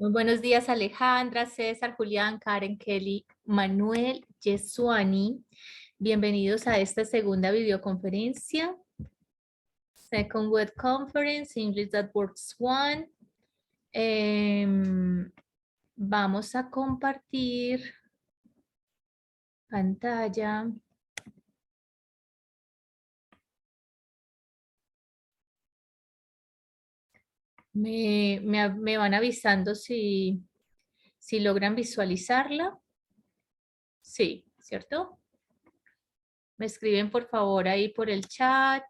Muy buenos días, Alejandra, César, Julián, Karen, Kelly, Manuel, Yesuani. Bienvenidos a esta segunda videoconferencia. Second Web Conference, English That Works One. Vamos a compartir pantalla. Me van avisando si logran visualizarla. Sí, ¿cierto? Me escriben por favor ahí por el chat.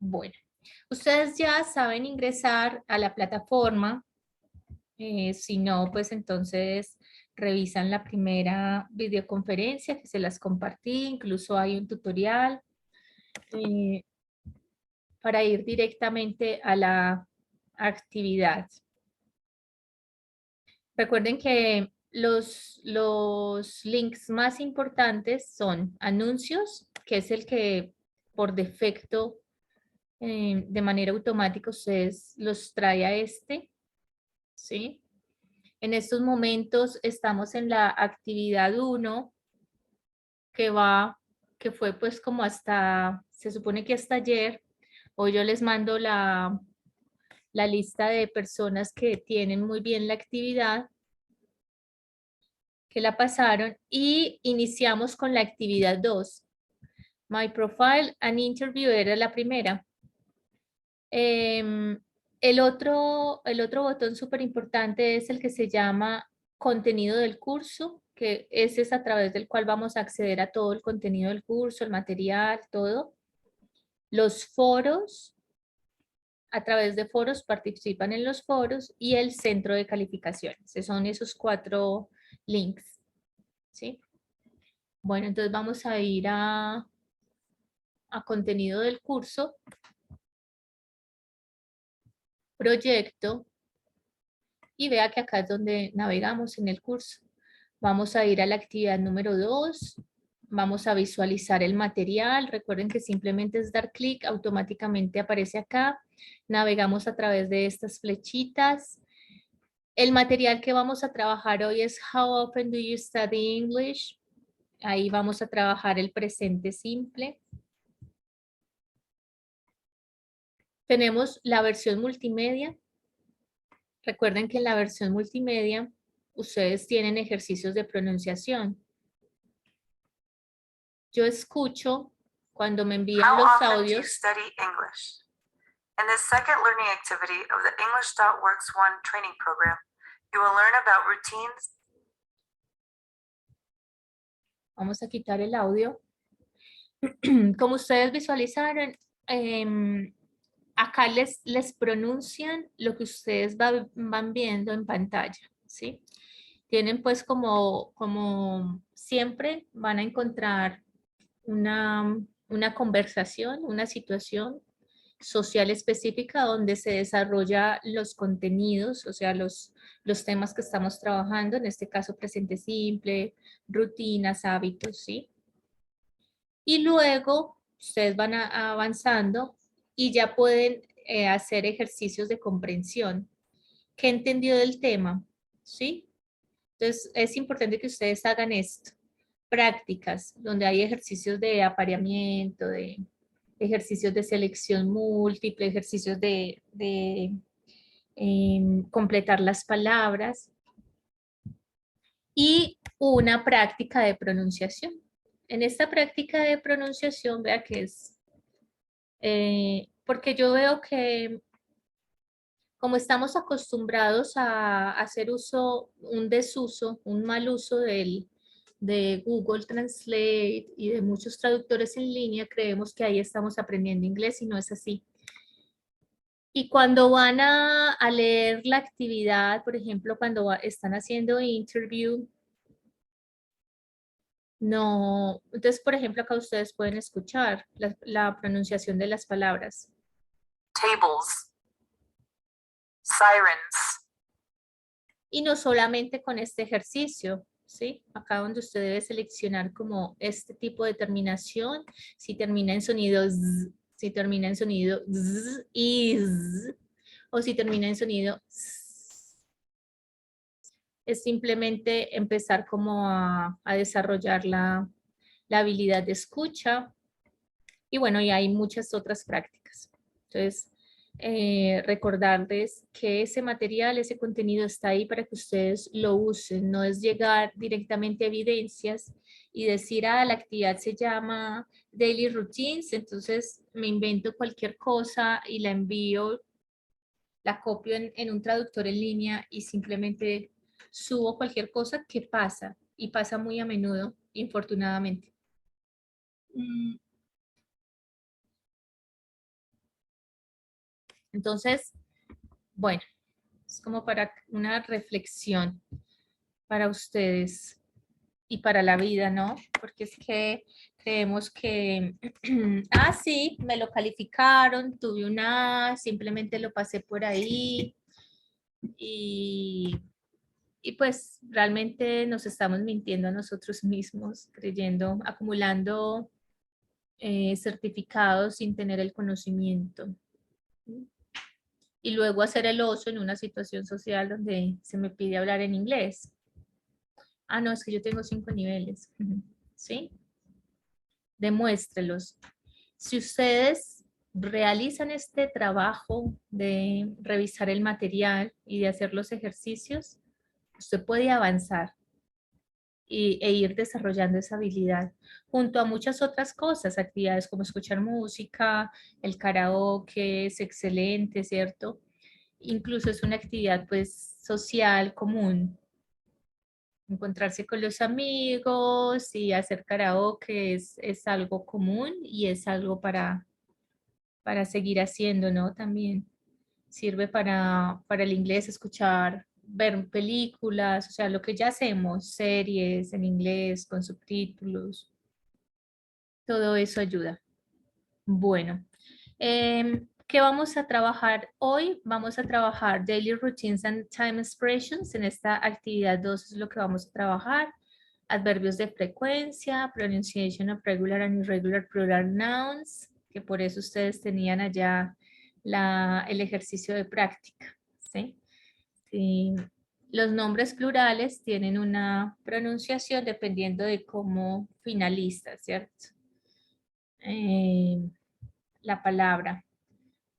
Bueno, ustedes ya saben ingresar a la plataforma. Si no, pues entonces revisan la primera videoconferencia que se las compartí. Incluso hay un tutorial eh, para ir directamente a la actividad. Recuerden que los links más importantes son anuncios, que es el que por defecto de manera automática ustedes los trae a este, ¿sí? En estos momentos estamos en la actividad 1 que fue pues como hasta, se supone que hasta ayer. Hoy yo les mando la lista de personas que tienen muy bien la actividad, que la pasaron, y iniciamos con la actividad 2. My Profile and Interview era la primera. El otro botón súper importante es el que se llama contenido del curso, que ese es a través del cual vamos a acceder a todo el contenido del curso, el material, todo. Los foros, a través de foros participan en los foros, y el centro de calificaciones. Son esos 4 links, ¿sí? Bueno, entonces vamos a ir a contenido del curso, proyecto, y vea que acá es donde navegamos en el curso. Vamos a ir a la actividad número 2. Vamos a visualizar el material. Recuerden que simplemente es dar clic, automáticamente aparece acá. Navegamos a través de estas flechitas. El material que vamos a trabajar hoy es How often do you study English? Ahí vamos a trabajar el presente simple. Tenemos la versión multimedia. Recuerden que en la versión multimedia ustedes tienen ejercicios de pronunciación. Yo escucho cuando me envían los audios. How often do you study English? In the second learning activity of the English.works 1 training program, you will learn about routines. Vamos a quitar el audio. Como ustedes visualizaron, acá les pronuncian lo que ustedes van viendo en pantalla, ¿sí? Tienen pues como siempre van a encontrar una conversación, una situación social específica donde se desarrolla los contenidos, o sea, los temas que estamos trabajando, en este caso presente simple, rutinas, hábitos, ¿sí? Y luego ustedes van avanzando y ya pueden hacer ejercicios de comprensión. ¿Qué entendió del tema? ¿Sí? Entonces es importante que ustedes hagan esto. Prácticas, donde hay ejercicios de apareamiento, de ejercicios de selección múltiple, ejercicios de completar las palabras, y una práctica de pronunciación. En esta práctica de pronunciación, vea que es, porque yo veo que como estamos acostumbrados a hacer un desuso, un mal uso de Google Translate y de muchos traductores en línea, creemos que ahí estamos aprendiendo inglés y no es así. Y cuando van a leer la actividad, por ejemplo, cuando están haciendo interview, no, entonces por ejemplo acá ustedes pueden escuchar la pronunciación de las palabras. Tables. Sirens. Y no solamente con este ejercicio, ¿sí? Acá donde usted debe seleccionar como este tipo de terminación, si termina en sonido Z, si termina en sonido z, is, o si termina en sonido s. Es simplemente empezar como a desarrollar la habilidad de escucha. Y bueno, y hay muchas otras prácticas. Entonces, recordarles que ese material, ese contenido está ahí para que ustedes lo usen. No es llegar directamente a evidencias y decir, ah, la actividad se llama Daily Routines, entonces me invento cualquier cosa y la envío, la copio en un traductor en línea y simplemente subo cualquier cosa que pasa y pasa muy a menudo, infortunadamente. Entonces, bueno, es como para una reflexión para ustedes y para la vida, ¿no? Porque es que creemos que, ah, sí, me lo calificaron, tuve una, simplemente lo pasé por ahí y, y pues realmente nos estamos mintiendo a nosotros mismos, creyendo, acumulando certificados sin tener el conocimiento. Y luego hacer el oso en una situación social donde se me pide hablar en inglés. Ah, no, es que yo tengo 5 niveles. ¿Sí? Demuéstrelos. Si ustedes realizan este trabajo de revisar el material y de hacer los ejercicios, usted puede avanzar e ir desarrollando esa habilidad junto a muchas otras cosas, actividades como escuchar música, el karaoke es excelente, ¿cierto? Incluso es una actividad pues social común. Encontrarse con los amigos y hacer karaoke es algo común y es algo para seguir haciendo, ¿no? También sirve para el inglés, escuchar, ver películas, o sea, lo que ya hacemos, series en inglés con subtítulos, todo eso ayuda. Bueno, ¿qué vamos a trabajar hoy? Vamos a trabajar Daily Routines and Time Expressions. En esta actividad 2 es lo que vamos a trabajar. Adverbios de frecuencia, pronunciation of regular and irregular plural nouns, que por eso ustedes tenían allá el ejercicio de práctica. ¿Sí? Sí. Los nombres plurales tienen una pronunciación dependiendo de cómo finaliza, ¿cierto? La palabra.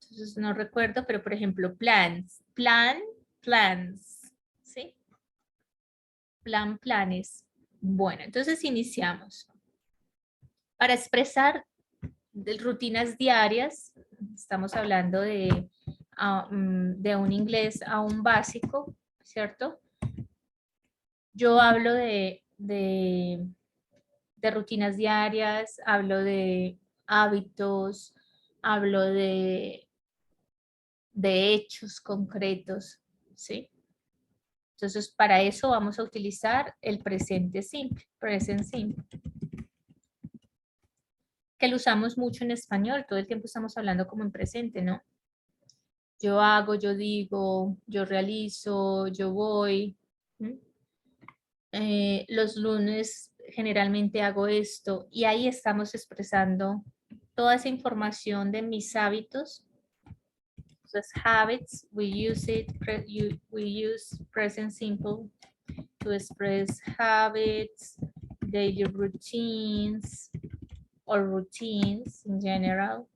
Entonces no recuerdo, pero por ejemplo, plans, plan, plans, ¿sí? Plan, planes. Bueno, entonces iniciamos. Para expresar rutinas diarias, estamos hablando de un inglés a un básico, ¿cierto? Yo hablo de rutinas diarias, hablo de hábitos, hablo de hechos concretos, ¿sí? Entonces, para eso vamos a utilizar el presente simple, present simple, que lo usamos mucho en español, todo el tiempo estamos hablando como en presente, ¿no? Yo hago, yo digo, yo realizo, yo voy. Los lunes generalmente hago esto y ahí estamos expresando toda esa información de mis hábitos. Entonces, habits, we use present simple to express habits, daily routines, or routines in general.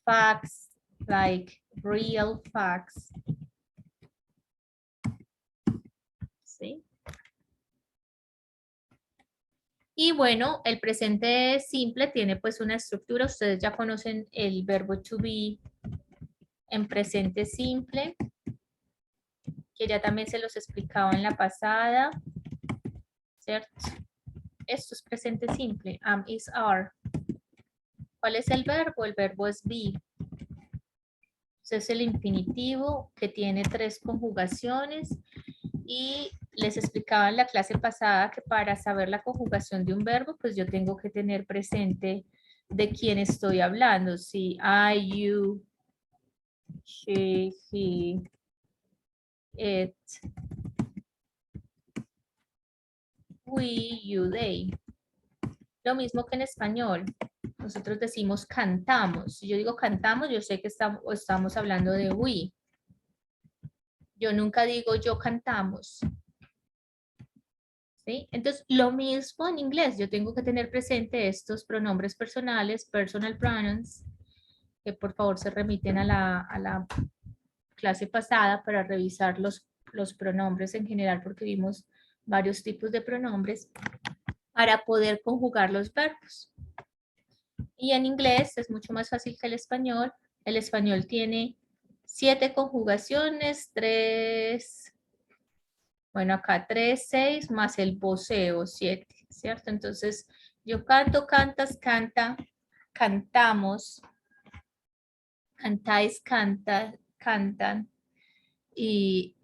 Facts, like real facts. ¿Sí? Y bueno, el presente simple tiene pues una estructura. Ustedes ya conocen el verbo to be en presente simple, que ya también se los explicaba en la pasada, ¿cierto? Esto es presente simple, am, is, are. ¿Cuál es el verbo? El verbo es be. Es el infinitivo que tiene 3 conjugaciones y les explicaba en la clase pasada que para saber la conjugación de un verbo, pues yo tengo que tener presente de quién estoy hablando. Si I, you, she, he, it, we, you, they. Lo mismo que en español. Nosotros decimos cantamos. Si yo digo cantamos, yo sé que estamos hablando de we. Yo nunca digo yo cantamos. ¿Sí? Entonces, lo mismo en inglés. Yo tengo que tener presente estos pronombres personales, personal pronouns, que por favor se remiten a la clase pasada para revisar los pronombres en general, porque vimos varios tipos de pronombres para poder conjugar los verbos. Y en inglés es mucho más fácil que el español. El español tiene 7 conjugaciones, 3, bueno, acá 3, 6, más el voceo, 7, ¿cierto? Entonces, yo canto, cantas, canta, cantamos, cantáis, canta, cantan, y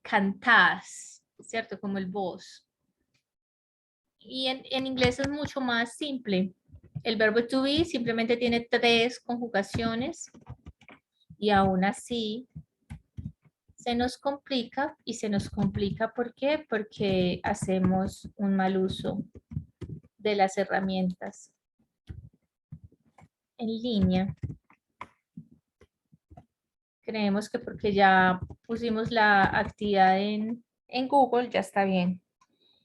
cantás, ¿cierto? Como el vos. Y en inglés es mucho más simple. El verbo to be simplemente tiene 3 conjugaciones y aún así se nos complica y se nos complica ¿por qué? Porque hacemos un mal uso de las herramientas en línea. Creemos que porque ya pusimos la actividad en Google ya está bien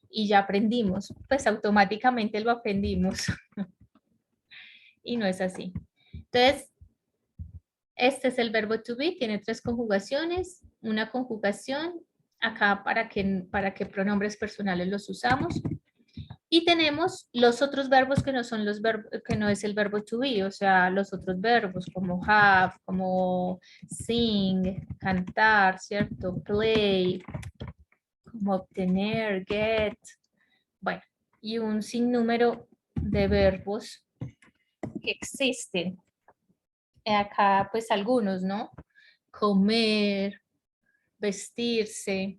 y ya aprendimos, pues automáticamente lo aprendimos y no es así. Entonces, este es el verbo to be, tiene 3 conjugaciones, una conjugación acá para que pronombres personales los usamos. Y tenemos los otros verbos que no son los verbos, que no es el verbo to be, o sea, los otros verbos como have, como sing, cantar, ¿cierto? Play, como obtener, get, bueno, y un sinnúmero de verbos que existen. Acá, pues algunos, ¿no? Comer, vestirse.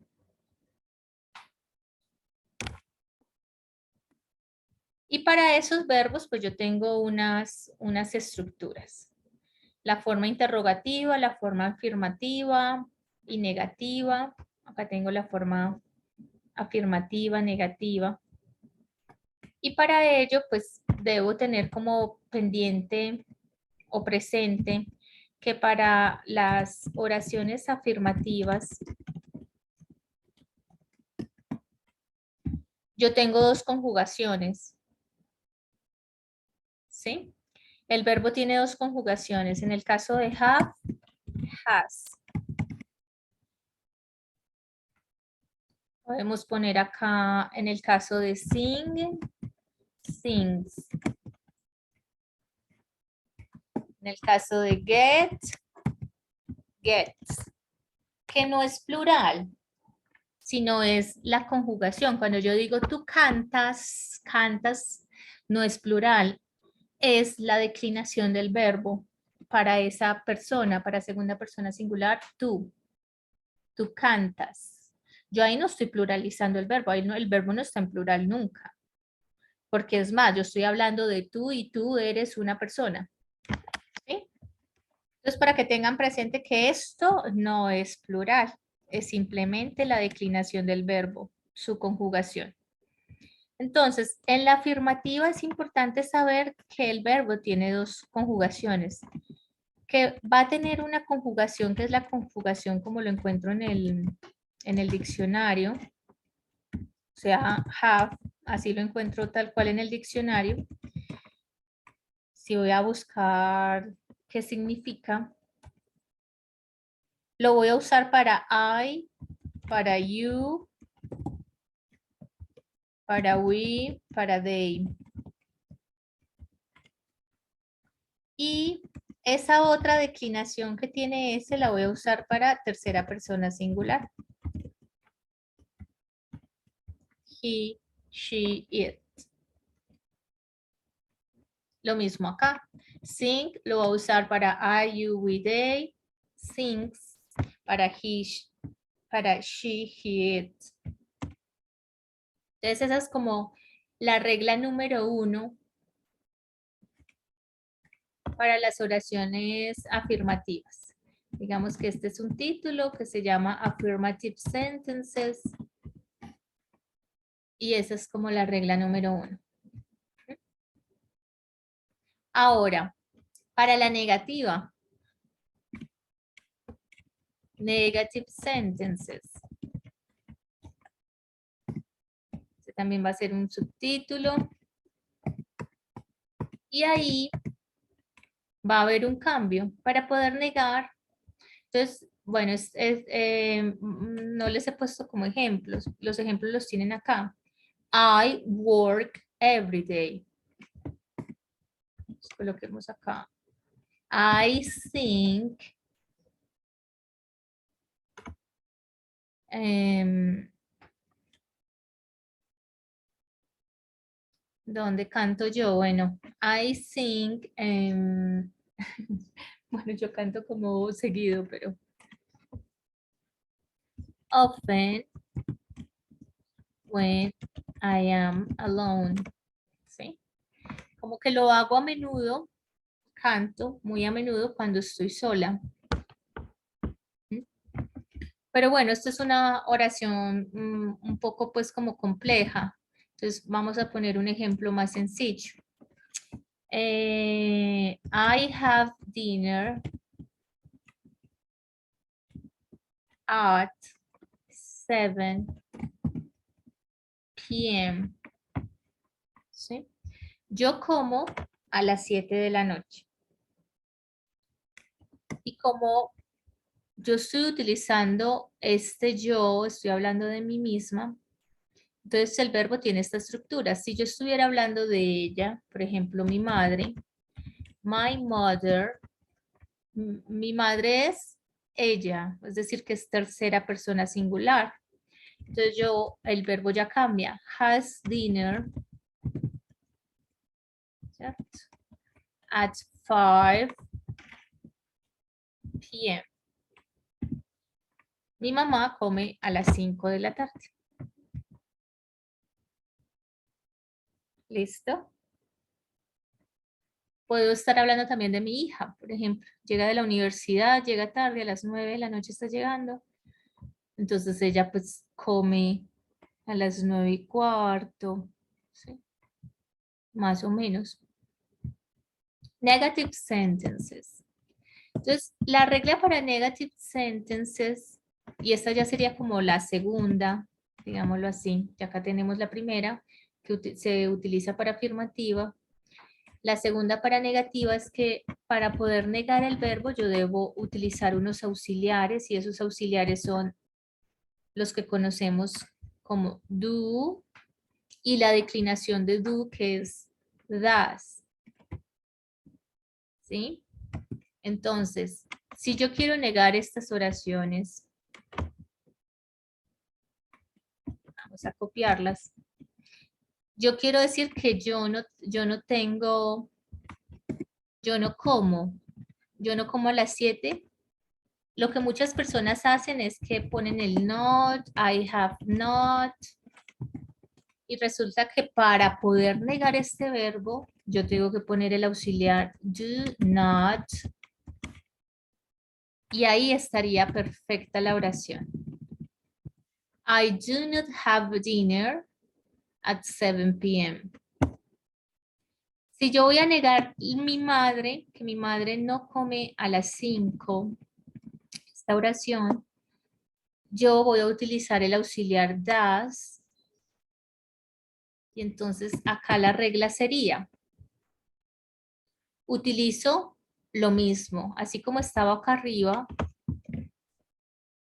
Y para esos verbos, pues yo tengo unas estructuras. La forma interrogativa, la forma afirmativa y negativa. Acá tengo la forma afirmativa, negativa. Y para ello, pues debo tener como pendiente o presente que para las oraciones afirmativas yo tengo 2 conjugaciones, ¿sí? El verbo tiene 2 conjugaciones. En el caso de have, has. Podemos poner acá en el caso de sing, sings. En el caso de get, gets. Que no es plural, sino es la conjugación. Cuando yo digo tú cantas, cantas, no es plural, es la declinación del verbo para esa persona, para segunda persona singular, tú cantas. Yo ahí no estoy pluralizando el verbo, ahí no, el verbo no está en plural nunca, porque es más, yo estoy hablando de tú y tú eres una persona. ¿Sí? Entonces, para que tengan presente que esto no es plural, es simplemente la declinación del verbo, su conjugación. Entonces, en la afirmativa es importante saber que el verbo tiene 2 conjugaciones, que va a tener una conjugación que es la conjugación como lo encuentro en el diccionario, o sea, have, así lo encuentro tal cual en el diccionario. Si voy a buscar qué significa, lo voy a usar para I, para you, para we, para they. Y esa otra declinación que tiene ese la voy a usar para tercera persona singular. He, she, it. Lo mismo acá. Sing lo voy a usar para I, you, we, they. Sings para he, she, he, it. Entonces esa es como la regla número 1 para las oraciones afirmativas. Digamos que este es un título que se llama Affirmative Sentences y esa es como la regla número 1. Ahora, para la negativa. Negative sentences. Este también va a ser un subtítulo. Y ahí va a haber un cambio para poder negar. Entonces, bueno, no les he puesto como ejemplos. Los ejemplos los tienen acá. I work every day. Coloquemos acá. I think. ¿Dónde canto yo? Bueno, I sing. Bueno, yo canto como seguido, pero often when I am alone. ¿Sí? Como que lo hago a menudo, canto muy a menudo cuando estoy sola. ¿Mm? Pero bueno, esto es una oración un poco pues como compleja. Entonces vamos a poner un ejemplo más sencillo. I have dinner at 7 p.m. ¿Sí? Yo como a las 7 de la noche. Y como yo estoy utilizando este yo, estoy hablando de mí misma, entonces el verbo tiene esta estructura. Si yo estuviera hablando de ella, por ejemplo, mi madre, my mother, mi madre es ella, es decir, que es tercera persona singular. Entonces el verbo ya cambia. Has dinner, ¿cierto? At 5 p.m. Mi mamá come a las 5 de la tarde. ¿Listo? Puedo estar hablando también de mi hija, por ejemplo. Llega de la universidad, llega tarde, a las 9 de la noche está llegando. Entonces ella pues come a las 9:15, ¿sí? Más o menos. Negative sentences. Entonces, la regla para negative sentences, y esta ya sería como la segunda, digámoslo así, ya acá tenemos la primera, que se utiliza para afirmativa. La segunda para negativa es que para poder negar el verbo yo debo utilizar unos auxiliares y esos auxiliares son los que conocemos como do y la declinación de do que es das. ¿Sí? Entonces, si yo quiero negar estas oraciones, vamos a copiarlas. Yo quiero decir que yo no tengo, yo no como a las 7. Lo que muchas personas hacen es que ponen el not, I have not, y resulta que para poder negar este verbo, yo tengo que poner el auxiliar do not, y ahí estaría perfecta la oración. I do not have dinner at 7 p.m. Si yo voy a negar mi madre, que mi madre no come a las 5, esta oración, yo voy a utilizar el auxiliar das, y entonces acá la regla sería, utilizo lo mismo, así como estaba acá arriba,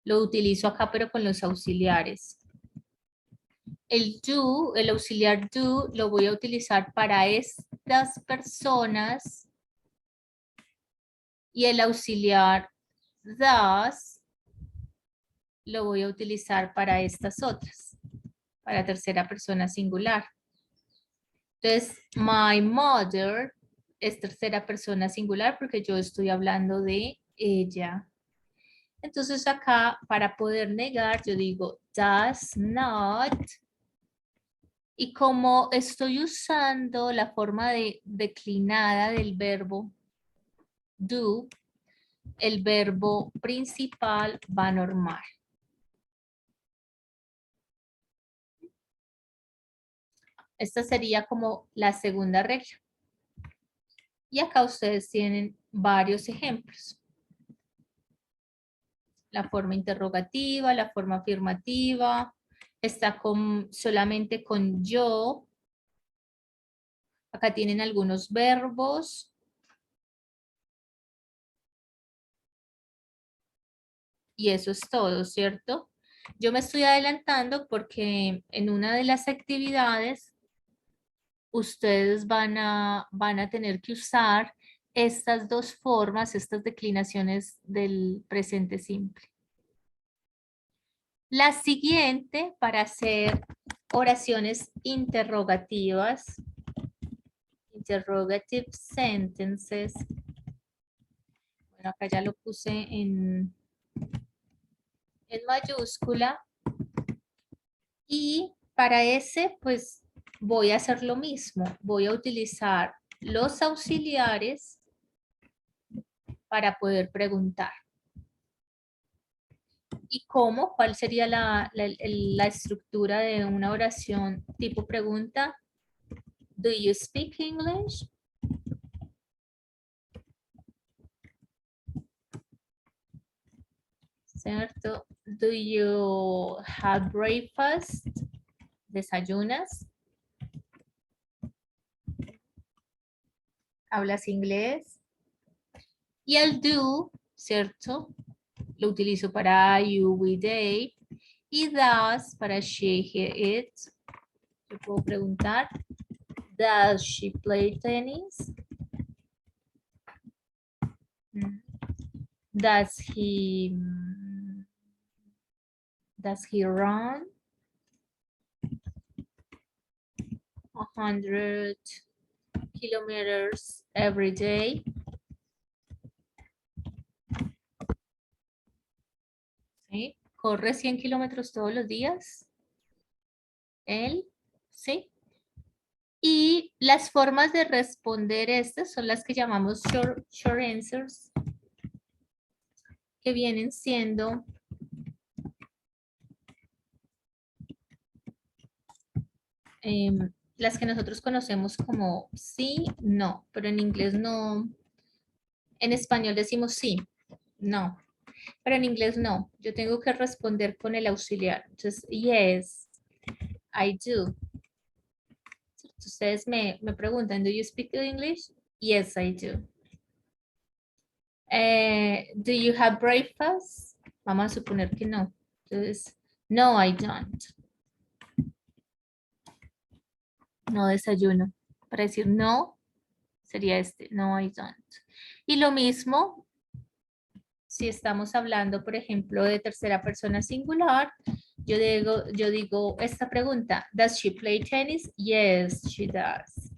lo utilizo acá pero con los auxiliares. El do, el auxiliar do, lo voy a utilizar para estas personas y el auxiliar das lo voy a utilizar para estas otras, para tercera persona singular. Entonces, my mother es tercera persona singular porque yo estoy hablando de ella. Entonces acá, para poder negar, yo digo does not. Y como estoy usando la forma declinada del verbo do, el verbo principal va normal. Esta sería como la segunda regla. Y acá ustedes tienen varios ejemplos. La forma interrogativa, la forma afirmativa, está solamente con yo. Acá tienen algunos verbos. Y eso es todo, ¿cierto? Yo me estoy adelantando porque en una de las actividades ustedes van a tener que usar estas dos formas, estas declinaciones del presente simple. La siguiente, para hacer oraciones interrogativas, interrogative sentences. Bueno, acá ya lo puse en mayúscula. Y para ese, pues voy a hacer lo mismo. Voy a utilizar los auxiliares para poder preguntar. ¿Y cómo? ¿Cuál sería la estructura de una oración tipo pregunta? Do you speak English? ¿Cierto? Do you have breakfast? ¿Desayunas? ¿Hablas inglés? Y el do, ¿cierto? Lo utilizo para you, we, they. Y does para she, he, it. Yo puedo preguntar, does she play tennis? Does he run 100 kilometers every day? ¿Sí? ¿Corre 100 kilómetros todos los días? Él, ¿sí? Y las formas de responder estas son las que llamamos short answers, que vienen siendo las que nosotros conocemos como sí, no, pero en inglés no. En español decimos sí, no, pero en inglés no. Yo tengo que responder con el auxiliar. Entonces, yes, I do. Ustedes me preguntan, do you speak English? Yes, I do. Do you have breakfast? Vamos a suponer que no. Entonces, no, I don't. No desayuno. Para decir no, sería este, no, I don't. Y lo mismo, si estamos hablando, por ejemplo, de tercera persona singular, yo digo esta pregunta, does she play tennis? Yes, she does.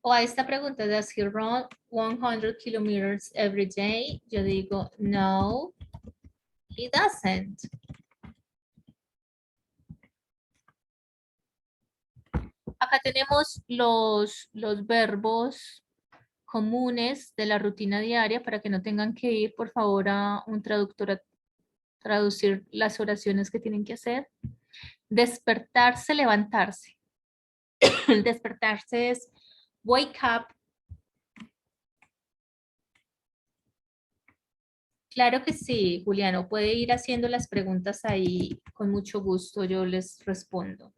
O a esta pregunta, does he run 100 kilometers every day? Yo digo, no, he doesn't. Acá tenemos los verbos comunes de la rutina diaria para que no tengan que ir, por favor, a un traductor a traducir las oraciones que tienen que hacer. Despertarse, levantarse. El despertarse es wake up. Claro que sí, Juliano, puede ir haciendo las preguntas ahí con mucho gusto, yo les respondo.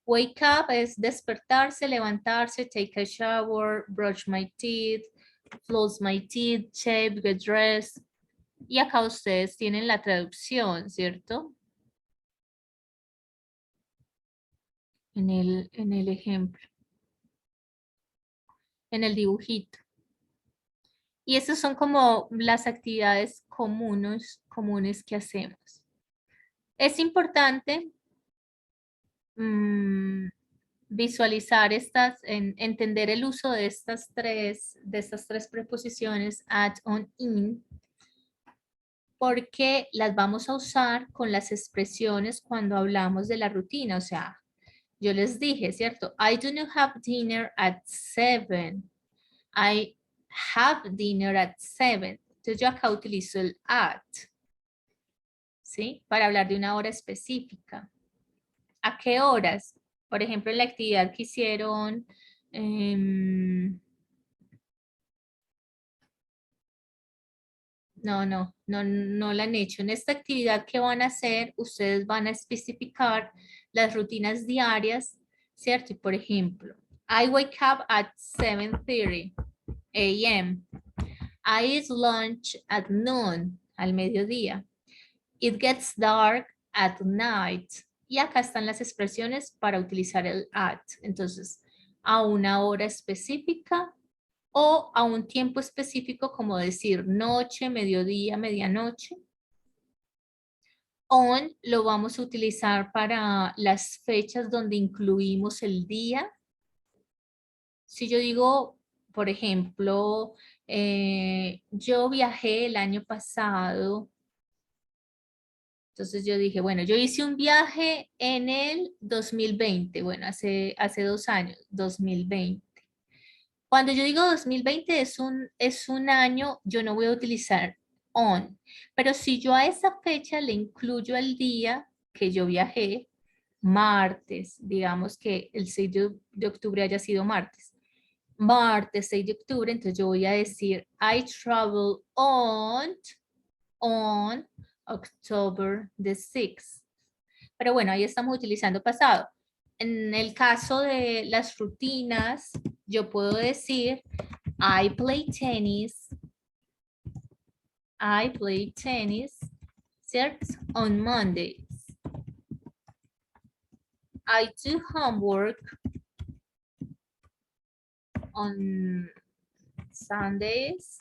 Wake up es despertarse, levantarse, take a shower, brush my teeth, floss my teeth, shave, get dressed. Y acá ustedes tienen la traducción, ¿cierto? En el ejemplo, en el dibujito. Y esas son como las actividades comunes que hacemos. Es importante visualizar entender el uso de estas tres preposiciones, at, on, in, porque las vamos a usar con las expresiones cuando hablamos de la rutina. O sea, yo les dije, ¿cierto? I do not have dinner at 7. I have dinner at 7. Entonces yo acá utilizo el at, ¿sí? Para hablar de una hora específica. ¿A qué horas? Por ejemplo, en la actividad que hicieron Em, no la han hecho. En esta actividad que van a hacer, ustedes van a especificar las rutinas diarias, ¿cierto? Y por ejemplo, I wake up at 7:30 a.m. I eat lunch at noon, al mediodía. It gets dark at night. Y acá están las expresiones para utilizar el at. Entonces, a una hora específica o a un tiempo específico, como decir noche, mediodía, medianoche. On lo vamos a utilizar para las fechas donde incluimos el día. Si yo digo, por ejemplo, yo viajé el año pasado. Entonces yo dije, bueno, yo hice un viaje en el 2020, bueno, hace 2 años, 2020. Cuando yo digo 2020 es un año, yo no voy a utilizar on, pero si yo a esa fecha le incluyo el día que yo viajé, martes, digamos que el 6 de octubre haya sido martes. Martes 6 de octubre, entonces yo voy a decir I travel on October the 6th. Pero bueno, ahí estamos utilizando pasado. En el caso de las rutinas, yo puedo decir I play tennis. I play tennis, ¿cierto? On Mondays. I do homework on Sundays.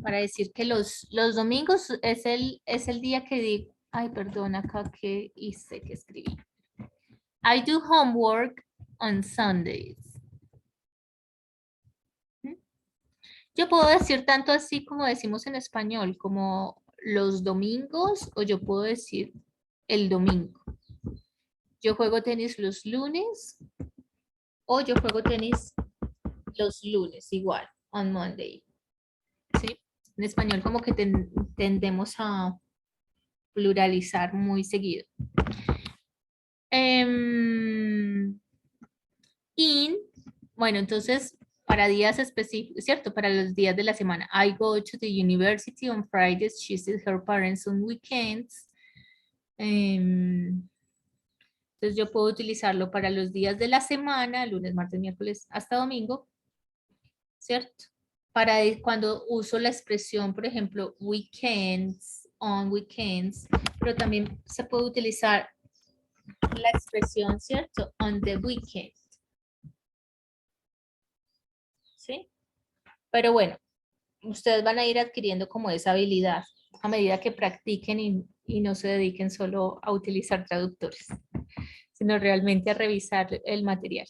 Para decir que los domingos es el día que digo, ay, perdón, acá que hice, que escribí. I do homework on Sundays. Yo puedo decir tanto así como decimos en español, como los domingos, o yo puedo decir el domingo. Yo juego tenis los lunes, o yo juego tenis los lunes, igual, on Monday. ¿Sí? En español como que tendemos a pluralizar muy seguido. Bueno, entonces, para días específicos, ¿cierto? Para los días de la semana. I go to the university on Fridays. She sees her parents on weekends. Entonces, yo puedo utilizarlo para los días de la semana, lunes, martes, miércoles, hasta domingo, ¿cierto? Para cuando uso la expresión, por ejemplo, weekends, on weekends, pero también se puede utilizar la expresión, ¿cierto? On the weekend. ¿Sí? Pero bueno, ustedes van a ir adquiriendo como esa habilidad a medida que practiquen y no se dediquen solo a utilizar traductores, sino realmente a revisar el material.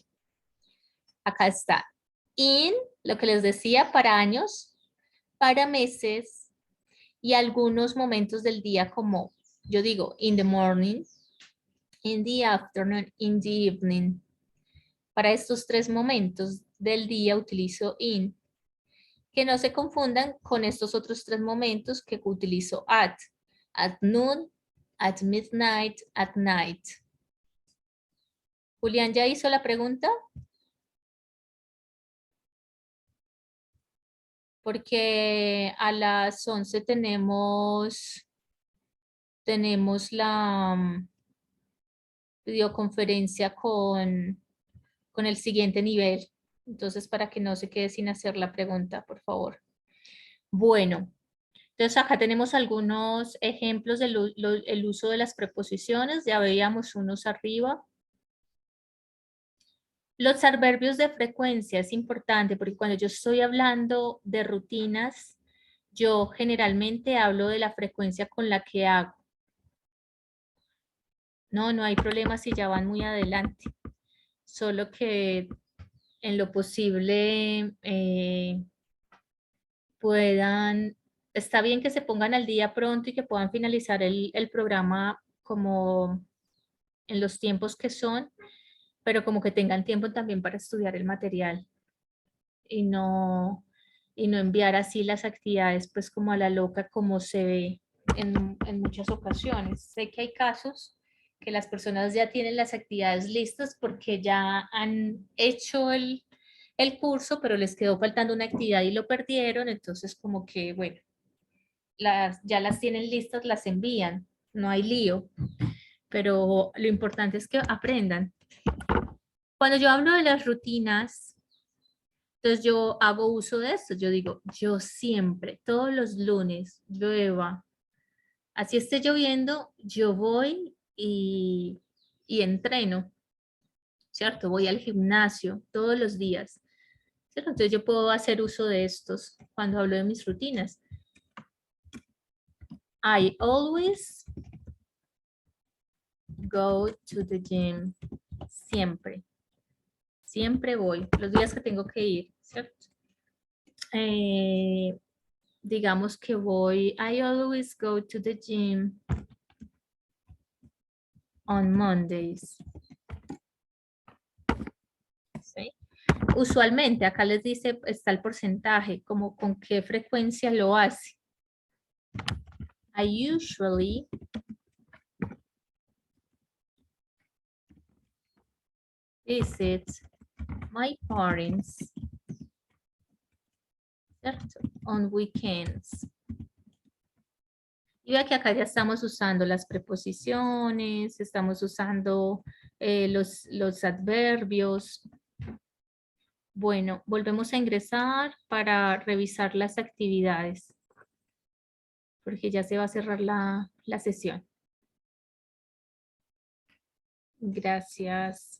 Acá está. In, lo que les decía, para años, para meses y algunos momentos del día como yo digo, in the morning, in the afternoon, in the evening. Para estos 3 momentos del día utilizo in. Que no se confundan con estos otros 3 momentos que utilizo at noon, at midnight, at night. Julián, ¿ya hizo la pregunta? Porque a las 11 tenemos la videoconferencia con el siguiente nivel. Entonces, para que no se quede sin hacer la pregunta, por favor. Bueno, entonces acá tenemos algunos ejemplos del uso de las preposiciones. Ya veíamos unos arriba. Los adverbios de frecuencia es importante porque cuando yo estoy hablando de rutinas, yo generalmente hablo de la frecuencia con la que hago. No hay problema si ya van muy adelante. Solo que en lo posible está bien que se pongan al día pronto y que puedan finalizar el programa como en los tiempos que son, pero como que tengan tiempo también para estudiar el material y no enviar así las actividades pues como a la loca como se ve en muchas ocasiones. Sé que hay casos que las personas ya tienen las actividades listas porque ya han hecho el curso, pero les quedó faltando una actividad y lo perdieron, entonces como que, bueno, ya las tienen listas, las envían, no hay lío, pero lo importante es que aprendan. Cuando yo hablo de las rutinas, entonces yo hago uso de esto, yo digo, yo siempre, todos los lunes, llueva, así esté lloviendo, yo voy y entreno, ¿cierto? Voy al gimnasio todos los días, ¿cierto? Entonces yo puedo hacer uso de estos cuando hablo de mis rutinas. I always go to the gym. Siempre. Siempre voy. Los días que tengo que ir, ¿cierto? Digamos que voy. I always go to the gym on Mondays. ¿Sí? Usualmente, acá les dice, está el porcentaje, como con qué frecuencia lo hace. I usually visit my parents, ¿cierto? On weekends. Y vea que acá ya estamos usando las preposiciones, estamos usando los adverbios. Bueno, volvemos a ingresar para revisar las actividades, porque ya se va a cerrar la sesión. Gracias.